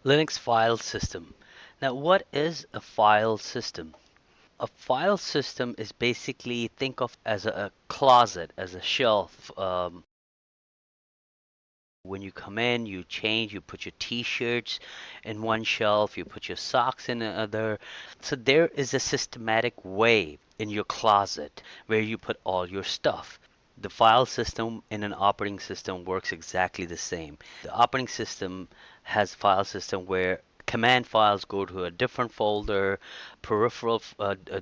Linux file system. Now, what is a file system? A file system is basically, think of as a closet, as a shelf. When you come in, you change, you put your t-shirts in one shelf, you put your socks in another. So there is a systematic way in your closet where you put all your stuff. The file system in an operating system works exactly the same. The operating system has file system where command files go to a different folder, peripheral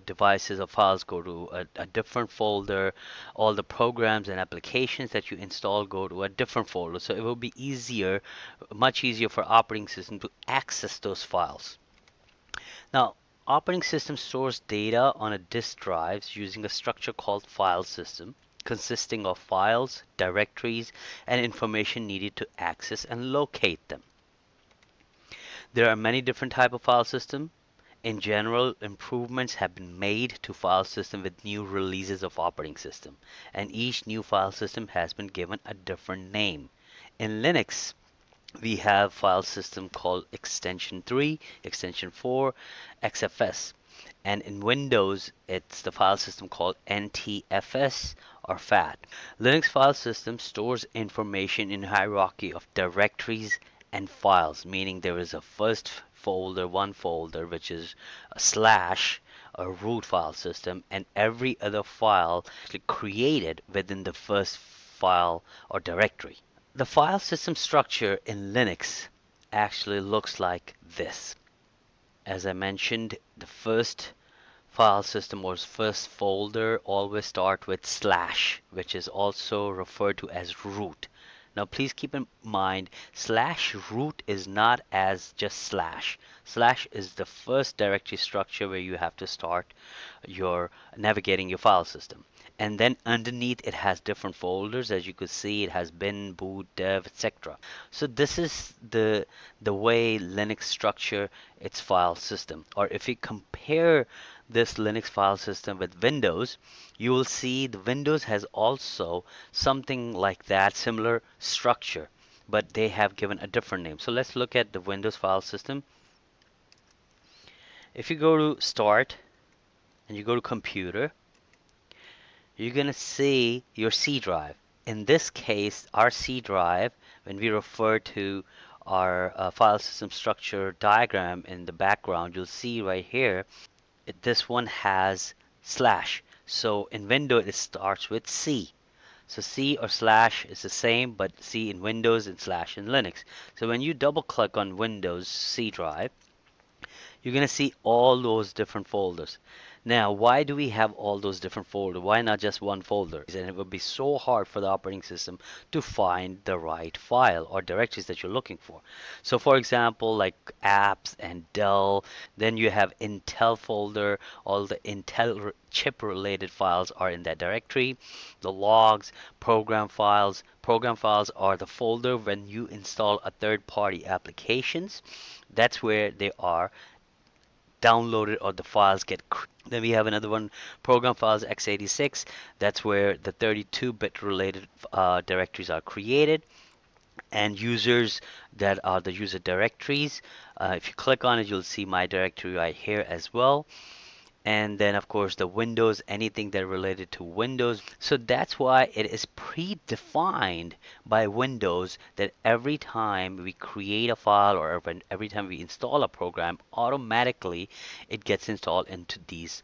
devices or files go to a different folder, all the programs and applications that you install go to a different folder. So it will be easier, much easier for operating system to access those files. Now, operating system stores data on a disk drives using a structure called file system, consisting of files, directories, and information needed to access and locate them. There are many different type of file system. In general, improvements have been made to file system with new releases of operating system, and each new file system has been given a different name. In Linux, we have file system called extension 3, extension 4, XFS. And in Windows, it's the file system called NTFS or FAT. Linux file system stores information in hierarchy of directories and files, meaning there is a first folder, one folder, which is a slash, a root file system, and every other file created within the first file or directory. The file system structure in Linux actually looks like this. As I mentioned, the first file system or first folder always start with slash, which is also referred to as root. Now please keep in mind, slash root is not as just slash. Slash is the first directory structure where you have to start your navigating your file system. And then underneath it has different folders. As you could see, it has bin, boot, dev, etc. So this is the way Linux structure its file system. Or if you compare this Linux file system with Windows, you will see the Windows has also something like that, similar structure, but they have given a different name. So let's look at the Windows file system. If you go to Start and you go to Computer, you're going to see your C drive. In this case, our C drive, when we refer to our file system structure diagram in the background, you'll see right here, this one has slash. So in Windows, it starts with C. So C or slash is the same, but C in Windows and slash in Linux. So when you double click on Windows C drive, you're going to see all those different folders. Now, why do we have all those different folders? Why not just one folder? And it would be so hard for the operating system to find the right file or directories that you're looking for. So for example, like apps and Dell, then you have Intel folder, all the Intel chip related files are in that directory. The logs, program files are the folder when you install a third party applications. That's where they are downloaded or the files get. Then we have another one, program files x86. That's where the 32-bit related directories are created, and users, that are the user directories. If you click on it, you'll see my directory right here as well. And then of course the Windows, anything that related to Windows. So that's why it is predefined by Windows that every time we create a file or every time we install a program, automatically it gets installed into these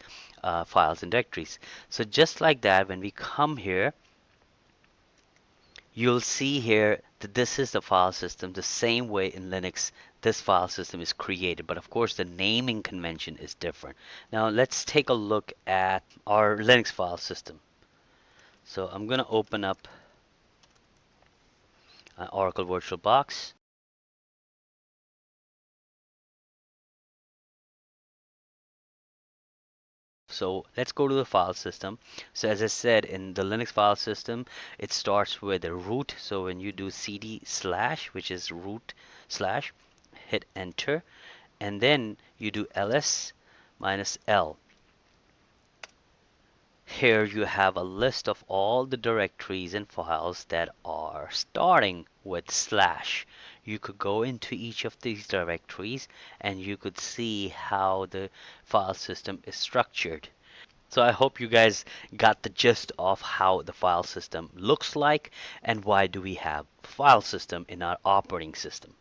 files and directories. So just like that, when we come here, you'll see here that this is the file system the same way in Linux this file system is created, but of course the naming convention is different. Now let's take a look at our Linux file system. So I'm going to open up Oracle VirtualBox. So let's go to the file system. So as I said, in the Linux file system, it starts with a root. So when you do cd slash, which is root slash, hit enter, and then you do ls minus l. Here you have a list of all the directories and files that are starting with slash. you could go into each of these directories and you could see how the file system is structured. So I hope you guys got the gist of how the file system looks like and why do we have file system in our operating system.